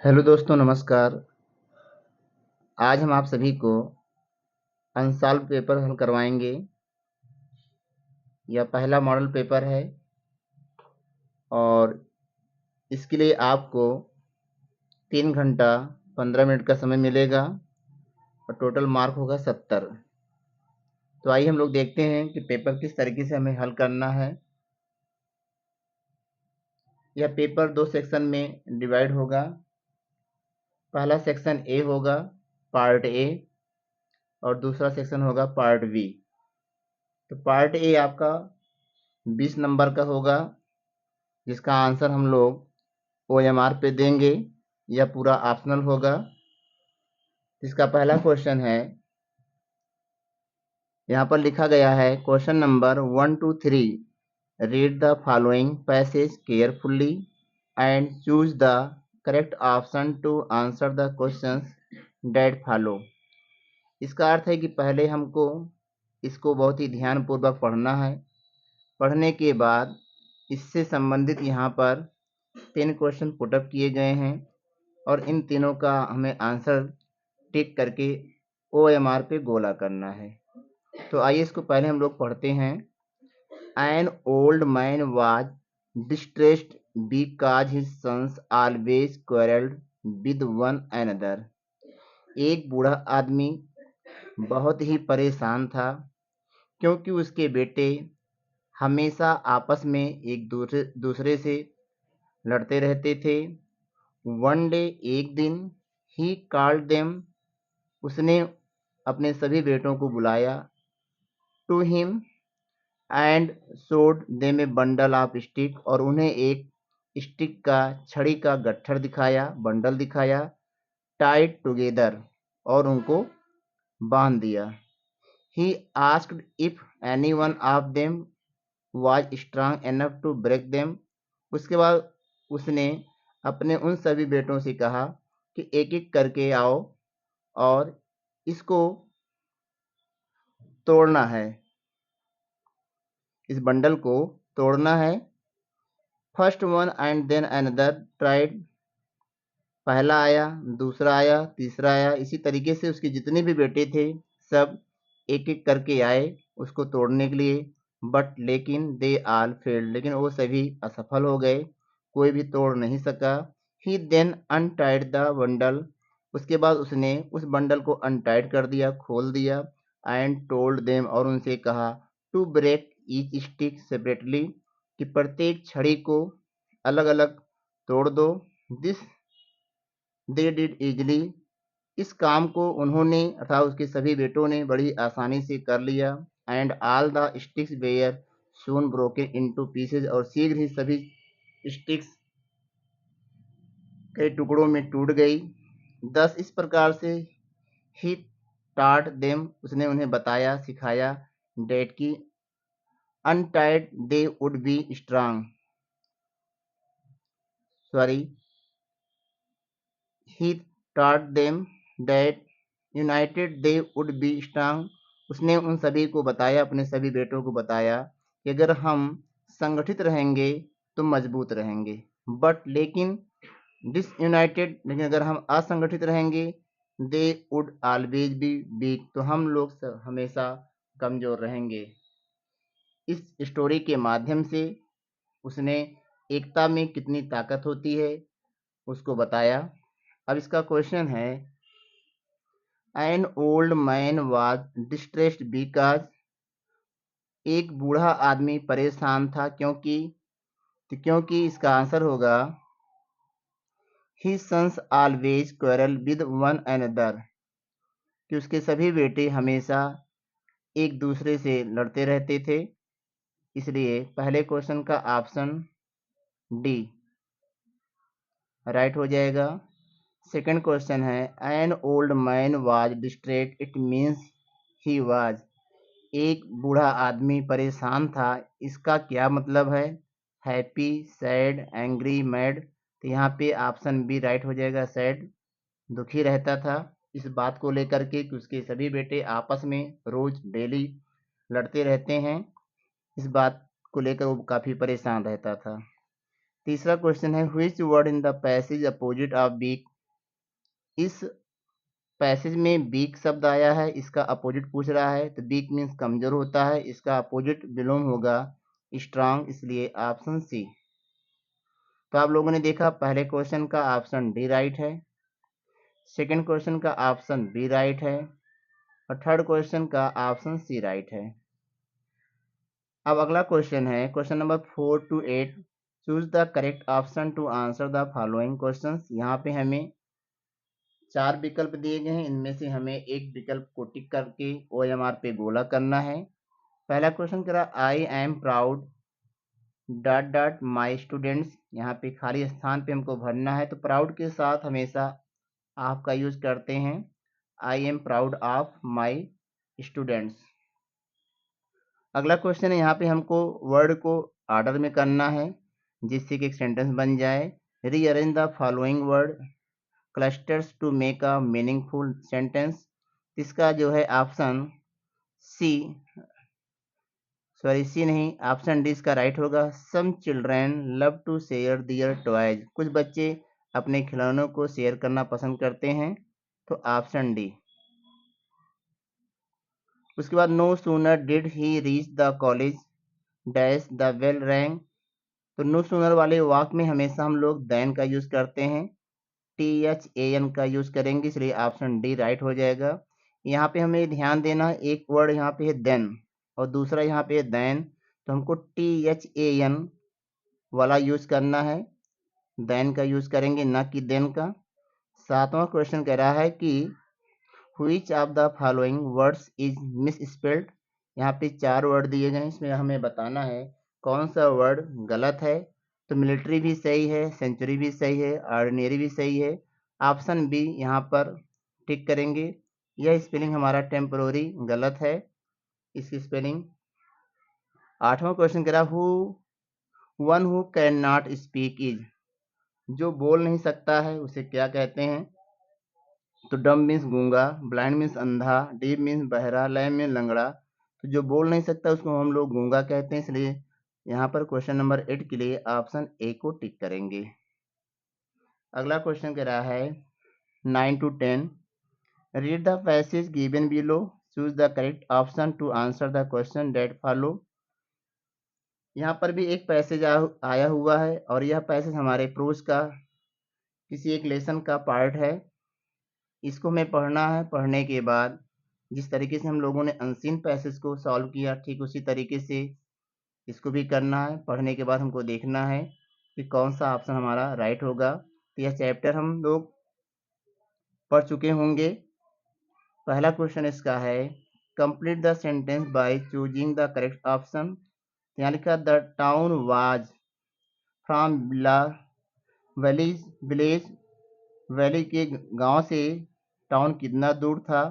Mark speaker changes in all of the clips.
Speaker 1: Hello दोस्तों, नमस्कार। आज हम आप सभी को अनसॉल्व पेपर हल करवाएंगे। यह पहला मॉडल पेपर है और इसके लिए आपको 3 घंटा 15 मिनट का समय मिलेगा और टोटल मार्क होगा 70। तो आइए हम लोग देखते हैं कि पेपर किस तरीके से हमें हल करना है। यह पेपर 2 सेक्शन में डिवाइड होगा। पहला सेक्शन ए होगा, पार्ट ए, और दूसरा सेक्शन होगा पार्ट बी। तो पार्ट ए आपका 20 नंबर का होगा, जिसका आंसर हम लोग OMR पे देंगे। यह पूरा ऑप्शनल होगा। इसका पहला क्वेश्चन है, यहाँ पर लिखा गया है question number 1 to 3, read the following passage carefully and choose the correct option to answer the questions that follow. इसका अर्थ है कि पहले हमको इसको बहुत ही ध्यानपूर्वक पढ़ना है। पढ़ने के बाद इससे संबंधित यहाँ पर 3 क्वेश्चन पुटअप किए गए हैं और इन तीनों का हमें आंसर टिक करके OMR पे गोला करना है। तो आइए इसको पहले हम लोग पढ़ते हैं। An old man was distressed because his sons always quarreled with one another. एक बूढ़ा आदमी बहुत ही परेशान था क्योंकि उसके बेटे हमेशा आपस में एक दूसरे से लड़ते रहते थे। वन डे, एक दिन, ही कॉल्ड देम, उसने अपने सभी बेटों को बुलाया, to him and showed them a bundle of stick, और उन्हें एक स्टिक का, छड़ी का गट्ठर दिखाया, बंडल दिखाया, टाइड टुगेदर, और उनको बांध दिया। He asked if any one of them was strong enough to break them. उसके बाद उसने अपने उन सभी बेटों से कहा कि एक एक करके आओ और इसको तोड़ना है, इस बंडल को तोड़ना है। First one and then another tried, पहला आया, दूसरा आया, तीसरा आया, इसी तरीके से उसके जितने भी बेटे थे सब एक एक करके आए उसको तोड़ने के लिए। बट लेकिन दे आल फेल्ड, लेकिन वो सभी असफल हो गए, कोई भी तोड़ नहीं सका। ही देन अनटाइड द बंडल, उसके बाद उसने उस बंडल को अनटाइड कर दिया, खोल दिया। एंड टोल्ड देम, और उनसे कहा, to break each stick separately, कि प्रत्येक छड़ी को अलग अलग तोड़ दो। दिस दे डिड इजली, इस काम को उन्होंने अर्थात उसके सभी बेटों ने बड़ी आसानी से कर लिया। And all the sticks were soon broken into pieces, और शीघ्र ही सभी स्टिक्स कई टुकड़ों में टूट गई। 10, इस प्रकार से ही टाट देम, उसने उन्हें बताया, सिखाया, डेट की united they would be strong, sorry, he taught them that united they would be strong, उसने उन सभी को बताया, अपने सभी बेटों को बताया कि अगर हम संगठित रहेंगे तो मजबूत रहेंगे। बट लेकिन डिसयूनाइटेड, लेकिन अगर हम असंगठित रहेंगे, they would always be weak, तो हम लोग हमेशा कमजोर रहेंगे। इस स्टोरी के माध्यम से उसने एकता में कितनी ताकत होती है उसको बताया। अब इसका क्वेश्चन है, an old man was distressed because, एक बूढ़ा आदमी परेशान था क्योंकि, तो क्योंकि इसका आंसर होगा his sons always quarrel with one another, कि उसके सभी बेटे हमेशा एक दूसरे से लड़ते रहते थे। इसलिए पहले क्वेश्चन का ऑप्शन डी राइट हो जाएगा। सेकंड क्वेश्चन है, an old man was distressed, it means he was, एक बूढ़ा आदमी परेशान था, इसका क्या मतलब है? हैप्पी, सैड, एंग्री, मैड, तो यहाँ पे ऑप्शन बी राइट हो जाएगा, सैड, दुखी रहता था इस बात को लेकर के कि उसके सभी बेटे आपस में रोज डेली लड़ते रहते हैं। इस बात को लेकर वो काफ़ी परेशान रहता था। तीसरा क्वेश्चन है which word in the passage opposite of weak. इस पैसेज में वीक शब्द आया है, इसका अपोजिट पूछ रहा है, तो वीक मीन्स कमजोर होता है, इसका अपोजिट विलोम होगा स्ट्रांग, इसलिए ऑप्शन सी। तो आप लोगों ने देखा पहले क्वेश्चन का ऑप्शन डी राइट है, सेकंड क्वेश्चन का ऑप्शन बी राइट है और थर्ड क्वेश्चन का ऑप्शन सी राइट है। अब अगला क्वेश्चन है question number 4 to 8। Choose the correct option to answer the following questions. यहाँ पे हमें 4 विकल्प दिए गए हैं, इनमें से हमें एक विकल्प को टिक करके OMR पे गोला करना है। पहला क्वेश्चन कह रहा I am proud dot dot my students. यहाँ पे खाली स्थान पे हमको भरना है, तो प्राउड के साथ हमेशा आपका यूज करते हैं। I am proud of my students. अगला क्वेश्चन है, यहाँ पे हमको वर्ड को ऑर्डर में करना है जिससे कि एक सेंटेंस बन जाए। Rearrange the following word clusters to make a meaningful sentence. इसका जो है ऑप्शन सी, सॉरी सी नहीं, ऑप्शन डी इसका राइट होगा। Some children love to share their toys. कुछ बच्चे अपने खिलौनों को शेयर करना पसंद करते हैं, तो ऑप्शन डी। उसके बाद no sooner did he reach the college dash the bell rang. तो नो सूनर वाले वाक में हमेशा हम लोग देन का यूज करते हैं, THAN का यूज करेंगे, इसलिए ऑप्शन डी राइट हो जाएगा। यहाँ पे हमें ध्यान देना है, एक वर्ड यहाँ पे है देन और दूसरा यहाँ पे है देन, तो हमको THAN वाला यूज करना है, देन का यूज करेंगे ना कि देन का। सातवां क्वेश्चन कह रहा है कि which of the following words is miss spelled. यहाँ पे 4 वर्ड दिए गए हैं, इसमें हमें बताना है कौन सा वर्ड गलत है। तो मिलिट्री भी सही है, सेंचुरी भी सही है, ऑर्डिनरी भी सही है। ऑप्शन बी यहाँ पर टिक करेंगे। यह स्पेलिंग हमारा टेम्पोररी गलत है, इसकी स्पेलिंग। आठवां क्वेश्चन कह रहा who one who can not speak is. जो बोल नहीं सकता है उसे क्या कहते हैं। तो डम मीन्स गूंगा, ब्लाइंड मीन्स अंधा, डीप मीन्स बहरा, लैम मीन्स लंगड़ा। तो जो बोल नहीं सकता उसको हम लोग गूंगा कहते हैं, इसलिए यहाँ पर क्वेश्चन नंबर 8 के लिए ऑप्शन ए को टिक करेंगे। अगला क्वेश्चन कह रहा है 9 to 10। Read the passage given below, choose the correct option to answer the question that follow. यहाँ पर भी एक पैसेज आया हुआ है और यह पैसेज हमारे प्रोज का किसी एक लेसन का पार्ट है। इसको हमें पढ़ना है, पढ़ने के बाद जिस तरीके से हम लोगों ने अनसीन पैसेज को सॉल्व किया ठीक उसी तरीके से इसको भी करना है। पढ़ने के बाद हमको देखना है कि कौन सा ऑप्शन हमारा राइट होगा। तो यह चैप्टर हम लोग पढ़ चुके होंगे। पहला क्वेश्चन इसका है complete the sentence by choosing the correct option. यहाँ लिखा the town was from village village. Valley के गांव से टाउन कितना दूर था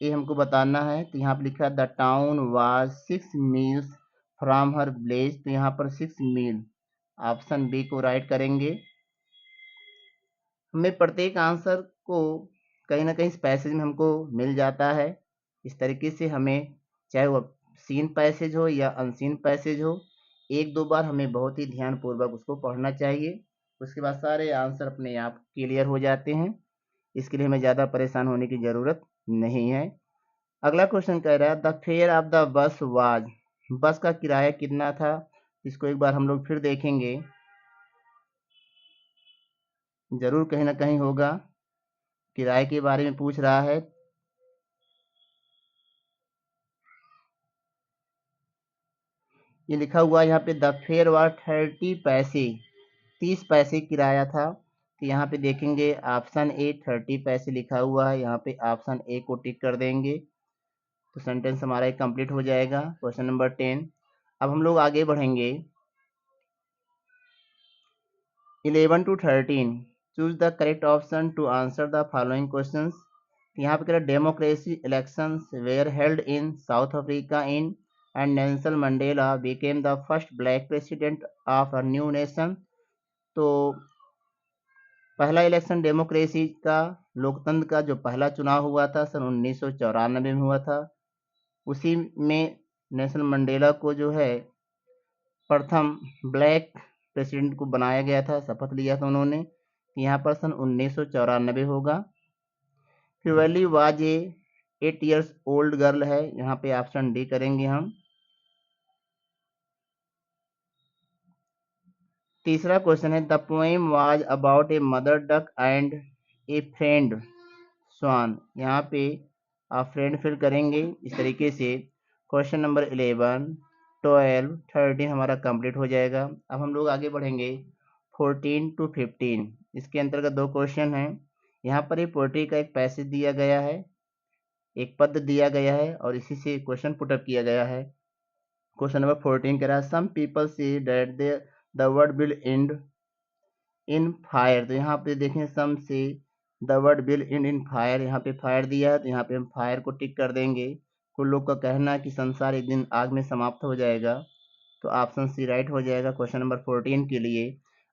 Speaker 1: ये हमको बताना है। तो यहाँ पर लिखा the town was 6 meals from her village, तो यहाँ पर 6 मील, ऑप्शन बी को राइट करेंगे। हमें प्रत्येक आंसर को कहीं ना कहीं इस पैसेज में हमको मिल जाता है। इस तरीके से हमें चाहे वो सीन पैसेज हो या अनसीन पैसेज हो, एक दो बार हमें बहुत ही ध्यानपूर्वक उसको पढ़ना चाहिए, उसके बाद सारे आंसर अपने आप क्लियर हो जाते हैं। इसके लिए हमें ज़्यादा परेशान होने की ज़रूरत नहीं है। अगला क्वेश्चन कह रहा है the fair of the bus was. बस का किराया कितना था, इसको एक बार हम लोग फिर देखेंगे, जरूर कहीं ना कहीं होगा, किराए के बारे में पूछ रहा है। ये लिखा हुआ यहाँ पे द फेयर वाज 30 पैसे, 30 पैसे किराया था। तो यहाँ पे देखेंगे ऑप्शन ए 30 पैसे लिखा हुआ है, यहाँ पे ऑप्शन ए को टिक कर देंगे, तो सेंटेंस हमारा एक कंप्लीट हो जाएगा। Question number 10। अब हम लोग आगे बढ़ेंगे 11 to 13। Choose the correct option to answer the following questions. यहाँ पे कह रहा democracy elections were held in South Africa in and Nelson Mandela became the first black president of a new nation. तो पहला इलेक्शन डेमोक्रेसी का, लोकतंत्र का जो पहला चुनाव हुआ था सन 1994 में हुआ था। उसी में नेल्सन मंडेला को जो है प्रथम ब्लैक प्रेसिडेंट को बनाया गया था, शपथ लिया था उन्होंने, यहाँ पर सन 1994 होगा। फ्यूवेली was a 8 years old girl है, यहाँ पे ऑप्शन डी करेंगे हम। तीसरा क्वेश्चन है the poem was about a mother duck and a friend swan, यहाँ पे आप फ्रेंड फिल करेंगे। इस तरीके से क्वेश्चन नंबर 11, 12, 13 हमारा कंप्लीट हो जाएगा। अब हम लोग आगे बढ़ेंगे 14 to 15। इसके अंतर्गत दो क्वेश्चन हैं। यहाँ पर ये पोएट्री का एक पैसेज दिया गया है, एक पद दिया गया है और इसी से क्वेश्चन पुटअप किया गया है। क्वेश्चन नंबर 14 कह रहा है some people say that the word will end in fire, तो यहाँ पे देखें some say the word will end in fire, यहाँ पे फायर दिया है तो यहाँ पे हम फायर को टिक कर देंगे। कुछ लोग का कहना है कि संसार एक दिन आग में समाप्त हो जाएगा, तो ऑप्शन सी राइट हो जाएगा क्वेश्चन नंबर 14 के लिए।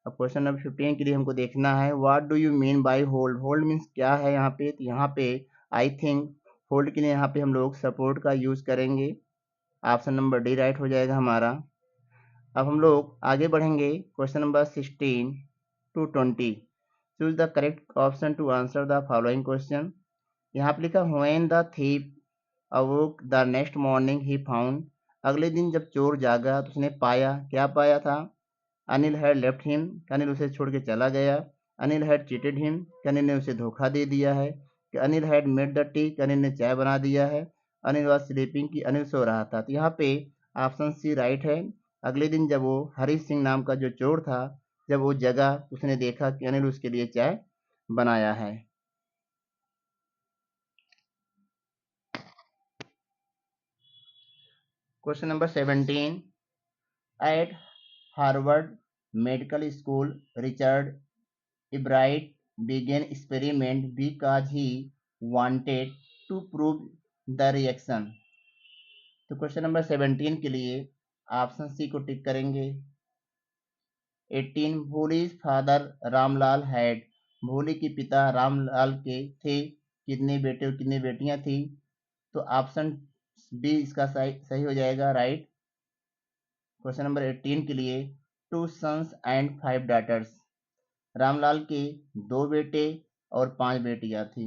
Speaker 1: अब क्वेश्चन नंबर 15 के लिए हमको देखना है what do you mean by hold, hold means क्या है यहाँ पे, तो यहाँ पे आई थिंक होल्ड के लिए यहाँ पे हम लोग सपोर्ट का यूज करेंगे। ऑप्शन नंबर डी राइट हो जाएगा हमारा। अब हम लोग आगे बढ़ेंगे question number 16 to 20। Choose the correct option to answer the following question. यहाँ पे लिखा when the thief awoke the next morning he found, अगले दिन जब चोर जागा तो उसने पाया, क्या पाया था, Anil had left him, Anil उसे छोड़ के चला गया, Anil had cheated him, Anil ने उसे धोखा दे दिया है, कि Anil had made the T, Anil ने चाय बना दिया है, अनिल वॉज स्लीपिंग, की अनिल सो रहा था। तो यहाँ पे ऑप्शन सी राइट है। अगले दिन जब वो हरीश सिंह नाम का जो चोर था, जब वो जगा उसने देखा कि अनिल उसके लिए चाय बनाया है। Question number 17, eight Harvard medical school Richard Ebright began experiment because he wanted to prove the reaction। तो क्वेश्चन नंबर 17 के लिए ऑप्शन सी को टिक करेंगे। 18, भोली's फादर रामलाल हैड, भोली के पिता रामलाल के थे कितने बेटे और कितनी बेटियां थी, तो ऑप्शन बी इसका सही हो जाएगा राइट। क्वेश्चन नंबर 18 के लिए 2 sons and 5 daughters, रामलाल के 2 बेटे और 5 बेटियां थी,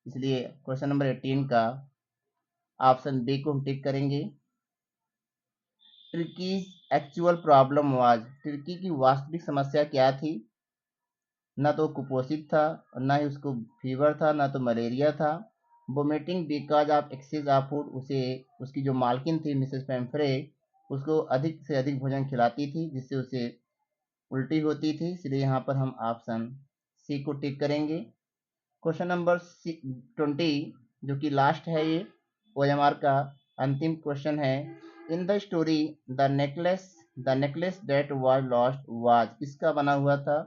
Speaker 1: इसलिए क्वेश्चन नंबर 18 का ऑप्शन बी को हम टिक करेंगे। Turkey actual problem was, Turkey की वास्तविक समस्या क्या थी, ना तो कुपोषित था और ना ही उसको फीवर था, ना तो मलेरिया था। Vomiting because of excess of food, उसे उसकी जो मालकिन थी मिसेस पेम्फ्रे उसको अधिक से अधिक भोजन खिलाती थी जिससे उसे उल्टी होती थी, इसलिए यहाँ पर हम ऑप्शन सी को टिक करेंगे। क्वेश्चन नंबर 20 जो कि लास्ट है, ये OMR का अंतिम क्वेश्चन है। In the story the necklace that was lost was, किसका बना हुआ था,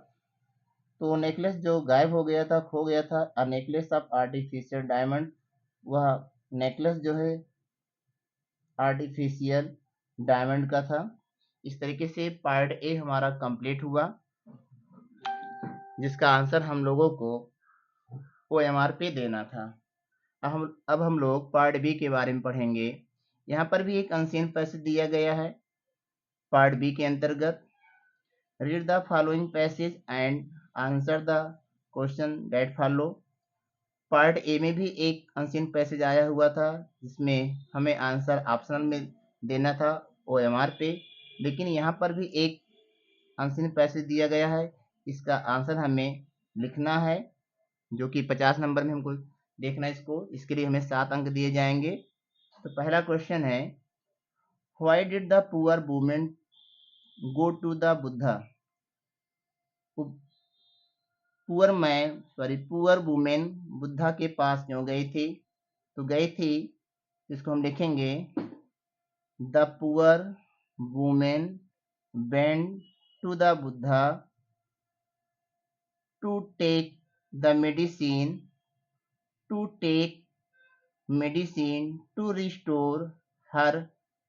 Speaker 1: तो नेकलेस जो गायब हो गया था, खो गया था, a necklace of artificial diamond, वह नेकलेस जो है आर्टिफिशियल डायमंड का था। इस तरीके से पार्ट ए हमारा कंप्लीट हुआ, जिसका आंसर हम लोगों को OMR पे देना था। अब हम लोग पार्ट बी के बारे में पढ़ेंगे। यहाँ पर भी एक अनसीन पैसेज दिया गया है। पार्ट बी के अंतर्गत read the following passage and answer the question that follow. Part A में भी एक अनसीन पैसेज आया हुआ था जिसमें हमें आंसर ऑप्शनल में देना था OMR पे, लेकिन यहाँ पर भी एक अनसीन पैसेज दिया गया है, इसका आंसर हमें लिखना है, जो कि 50 नंबर में हमको देखना है इसको। इसके लिए हमें 7 अंक दिए जाएंगे। तो पहला क्वेश्चन है why did the poor women go to the Buddha, poor women Buddha के पास क्यों गई थी, तो गई थी, इसको हम लिखेंगे the poor women went to the Buddha to take the medicine to restore her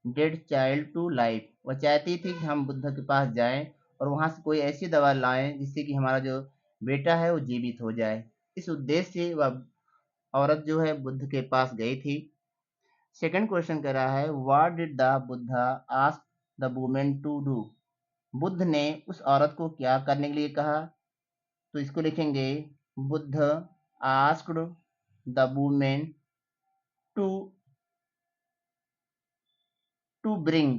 Speaker 1: dead child to life. वह चाहती थी कि हम बुद्ध के पास जाएं और वहां से कोई ऐसी दवा लाएं जिससे कि हमारा जो बेटा है वो जीवित हो जाए। इस उद्देश्य से वह औरत जो है बुद्ध के पास गई थी। सेकंड क्वेश्चन कह रहा है what did the Buddha ask the women to do, Buddha ने उस औरत को क्या करने के लिए कहा? तो इसको लिखेंगे Buddha asked the women to bring,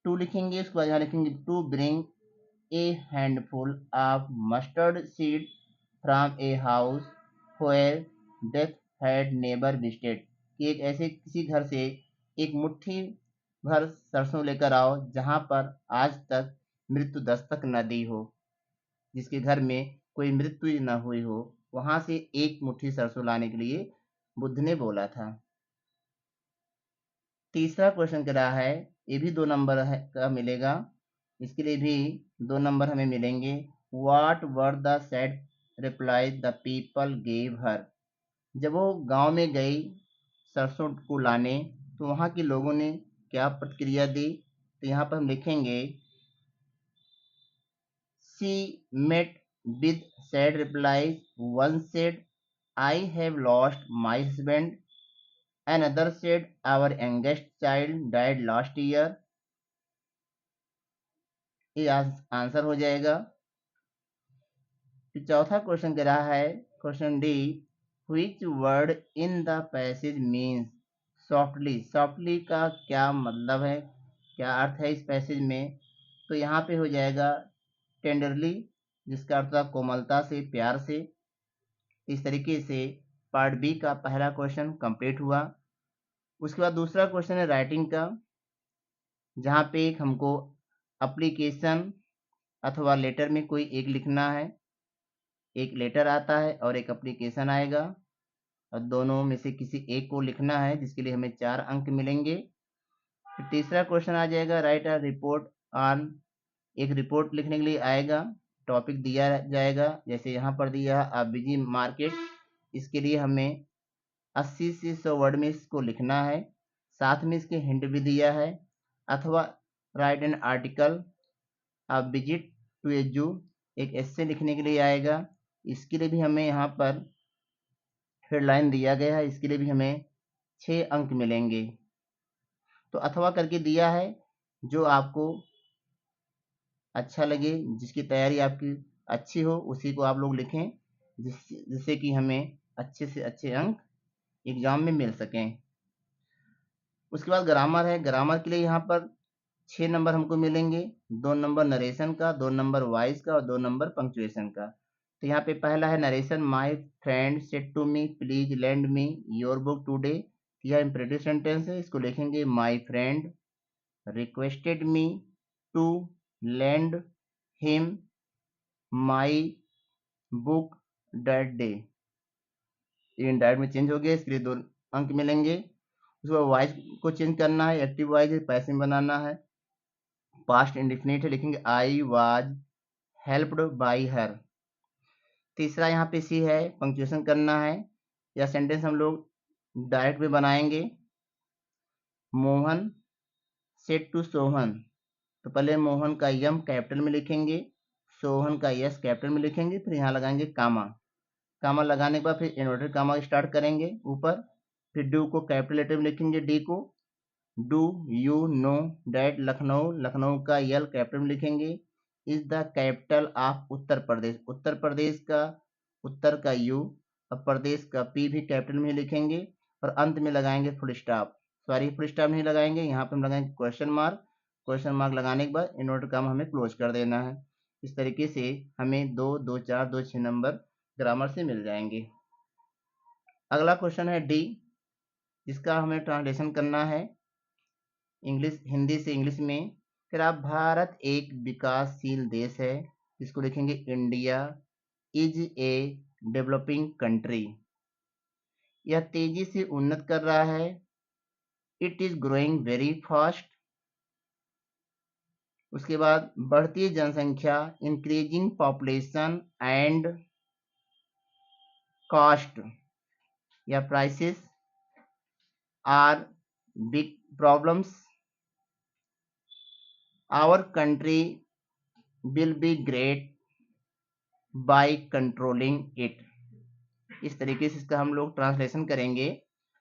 Speaker 1: to लिखेंगे, उसके बाद यहाँ लिखेंगे to bring a handful of mustard seed from a house where death had never visited, कि एक ऐसे किसी घर से एक मुट्ठी भर सरसों लेकर आओ जहां पर आज तक मृत्यु दस्तक न दी हो, जिसके घर में कोई मृत्यु न हुई हो, वहां से एक मुट्ठी सरसों लाने के लिए बुद्ध ने बोला था। तीसरा क्वेश्चन कह रहा है, ये भी 2 नंबर का मिलेगा, इसके लिए भी 2 नंबर हमें मिलेंगे। What were the sad reply the people gave her, जब वो गांव में गई सरसों को लाने तो वहां के लोगों ने क्या प्रतिक्रिया दी? तो यहाँ पर हम लिखेंगे she met with sad reply, one said I have lost my husband, another said our youngest child died last year, ये आंसर हो जाएगा। फिर चौथा क्वेश्चन कह रहा है, question D, which word in the passage means softly, softly का क्या मतलब है, क्या अर्थ है इस पैसेज में? तो यहाँ पे हो जाएगा टेंडरली, जिसका अर्थ था कोमलता से, प्यार से। इस तरीके से पार्ट बी का पहला क्वेश्चन कंप्लीट हुआ। उसके बाद दूसरा क्वेश्चन है राइटिंग का, जहाँ पे हमको एप्लीकेशन अथवा लेटर में कोई एक लिखना है, एक लेटर आता है और एक एप्लीकेशन आएगा, और दोनों में से किसी एक को लिखना है, जिसके लिए हमें 4 अंक मिलेंगे। फिर तीसरा क्वेश्चन आ जाएगा राइट अ रिपोर्ट ऑन, एक रिपोर्ट लिखने के लिए आएगा, टॉपिक दिया जाएगा, जैसे यहाँ पर दिया अ बिजी मार्केट, इसके लिए हमें 80 से 100 वर्ड में इसको लिखना है, साथ में इसके हिंट भी दिया है। अथवा write an article a visit to a zoo, एक एस्से लिखने के लिए आएगा, इसके लिए भी हमें यहाँ पर हेडलाइन दिया गया है, इसके लिए भी हमें 6 अंक मिलेंगे। तो अथवा करके दिया है, जो आपको अच्छा लगे, जिसकी तैयारी आपकी अच्छी हो, उसी को आप लोग लिखें, जिससे कि हमें अच्छे से अच्छे अंक एग्जाम में मिल सकें। उसके बाद ग्रामर है, ग्रामर के लिए यहाँ पर 6 नंबर हमको मिलेंगे, 2 नंबर नरेशन का, 2 नंबर वॉइस का और 2 नंबर पंक्चुएशन का। तो यहाँ पे पहला है narration, my friend said to me please lend me your book today, यह इम्परेटिव सेंटेंस है, इसको लिखेंगे my friend requested me to lend him my book that day, indirect में चेंज हो गया, इसके लिए 2 अंक मिलेंगे। उसके बाद वॉइस को चेंज करना है, एक्टिव वॉइस है, पैसिव बनाना है, पास्ट इंडिफिनिट है, लिखेंगे I was helped by her. तीसरा यहाँ पे सी है, पंक्चुएशन करना है, या सेंटेंस हम लोग डायरेक्ट में बनाएंगे। मोहन सेड टू सोहन, तो पहले मोहन का यम कैपिटल में लिखेंगे, सोहन का यस कैपिटल में लिखेंगे, फिर यहाँ लगाएंगे कामा, कामा लगाने के बाद फिर इन्वर्टेड कामा स्टार्ट करेंगे ऊपर, फिर डू को कैपिटल लेटर में लिखेंगे, डी को do you know that Lucknow, Lucknow का यल कैपिटल में लिखेंगे, is the capital of Uttar Pradesh, Uttar Pradesh का उत्तर का यू और प्रदेश का पी भी कैपिटल में लिखेंगे, और अंत में लगाएंगे full stop, sorry full stop नहीं लगाएंगे, यहाँ पे हम लगाएंगे क्वेश्चन मार्क, क्वेश्चन मार्क लगाने के बाद इन्वर्टेड कामा हमें क्लोज कर देना है। इस तरीके से हमें 2, 2, 4, 2, 6 नंबर ग्रामर से मिल जाएंगे। अगला क्वेश्चन है डी, जिसका हमें ट्रांसलेशन करना है इंग्लिश, हिंदी से इंग्लिश में। फिर आप भारत एक विकासशील देश है, इसको लिखेंगे India is a developing country, यह तेजी से उन्नत कर रहा है, it is growing very fast. उसके बाद बढ़ती जनसंख्या, इंक्रीजिंग पॉपुलेशन एंड कॉस्ट या prices are big problems, our country will be great by controlling it. इस तरीके से इसका हम लोग ट्रांसलेशन करेंगे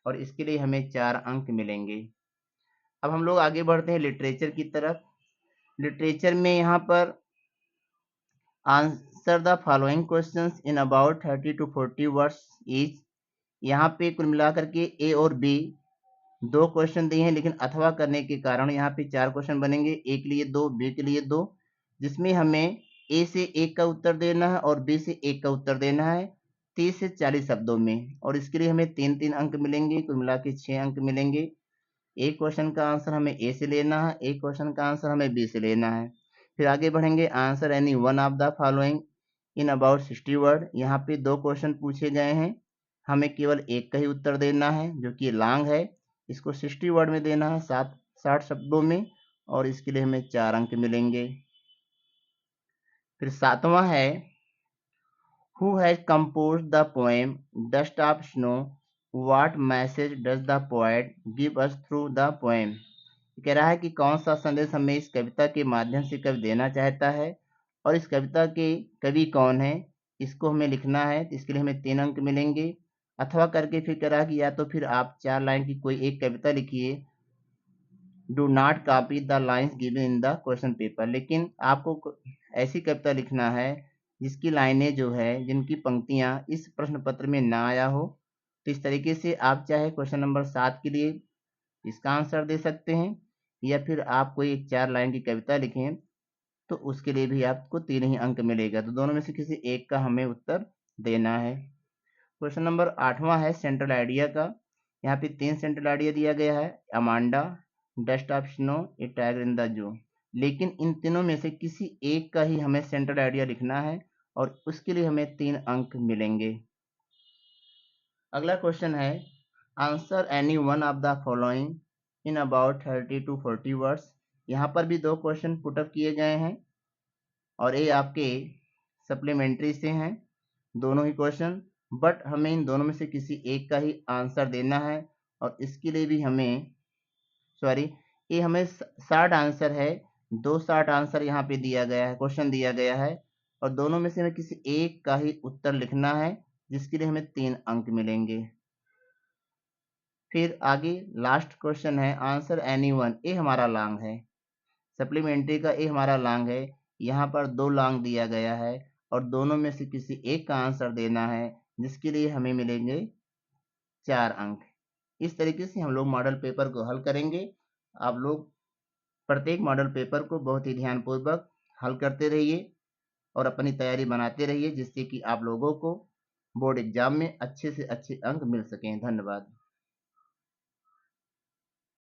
Speaker 1: और इसके लिए हमें 4 अंक मिलेंगे। अब हम लोग आगे बढ़ते हैं लिटरेचर की तरफ। लिटरेचर में यहाँ पर answer the following questions in about 30 to 40 words each. यहाँ पे कुल मिलाकर के ए और बी 2 क्वेश्चन दिए हैं, लेकिन अथवा करने के कारण यहाँ पे 4 क्वेश्चन बनेंगे, ए के लिए 2, बी के लिए 2, जिसमें हमें ए से 1 का उत्तर देना है और बी से 1 का उत्तर देना है 30 से 40 शब्दों में, और इसके लिए हमें 3-3 अंक मिलेंगे, कुल मिला के 6 अंक मिलेंगे। एक क्वेश्चन का आंसर हमें ए से लेना है, एक क्वेश्चन का आंसर हमें बी से लेना है। फिर आगे बढ़ेंगे, answer any one of the following in about 60 word. यहाँ पे 2 क्वेश्चन पूछे गए हैं, हमें केवल एक का ही उत्तर देना है जो कि लॉन्ग है, इसको 60 वर्ड में देना है, 60 शब्दों में, और इसके लिए हमें 4 अंक मिलेंगे। फिर 7वां है, who has compose the poem dust of snow, what message does the poet give us through the poem. कह रहा है कि कौन सा संदेश हमें इस कविता के माध्यम से कवि देना चाहता है, और इस कविता के कवि कौन है, इसको हमें लिखना है। तो इसके लिए हमें 3 अंक मिलेंगे। अथवा करके फिर कह रहा है कि या तो फिर आप 4 लाइन की कोई एक कविता लिखिए, do not copy the lines given in the question paper. लेकिन आपको ऐसी कविता लिखना है जिसकी लाइनें जो है, जिनकी पंक्तियां इस प्रश्न पत्र में ना आया हो। तो इस तरीके से आप चाहे क्वेश्चन नंबर 7 के लिए इसका आंसर दे सकते हैं, या फिर आप कोई एक 4 लाइन की कविता लिखें तो उसके लिए भी आपको 3 ही अंक मिलेगा। तो दोनों में से किसी एक का हमें उत्तर देना है। क्वेश्चन नंबर 8वां है सेंट्रल आइडिया का। यहाँ पे 3 सेंट्रल आइडिया दिया गया है, Amanda, dust of snow, A tiger in the zoo. लेकिन इन तीनों में से किसी एक का ही हमें सेंट्रल आइडिया लिखना है, और उसके लिए हमें 3 अंक मिलेंगे। अगला क्वेश्चन है, answer any one of the following in about 30 to 40 words. यहाँ पर भी 2 क्वेश्चन पुटअप किए गए हैं, और ये आपके सप्लीमेंट्री से हैं दोनों ही क्वेश्चन, बट हमें इन दोनों में से किसी एक का ही आंसर देना है, और इसके लिए भी हमें ये हमें 60 आंसर है, 2 60 आंसर यहाँ पे दिया गया है, क्वेश्चन दिया गया है, और दोनों में से हमें किसी एक का ही उत्तर लिखना है, जिसके लिए हमें 3 अंक मिलेंगे। फिर आगे लास्ट क्वेश्चन है, आंसर एनी वन, ये हमारा लॉन्ग है, सप्लीमेंट्री का ये हमारा लॉन्ग है। यहाँ पर 2 लॉन्ग दिया गया है, और दोनों में से किसी एक का आंसर देना है, जिसके लिए हमें मिलेंगे 4 अंक। इस तरीके से हम लोग मॉडल पेपर को हल करेंगे। आप लोग प्रत्येक मॉडल पेपर को बहुत ही ध्यानपूर्वक हल करते रहिए और अपनी तैयारी बनाते रहिए, जिससे कि आप लोगों को बोर्ड एग्जाम में अच्छे से अच्छे अंक मिल सकें। धन्यवाद।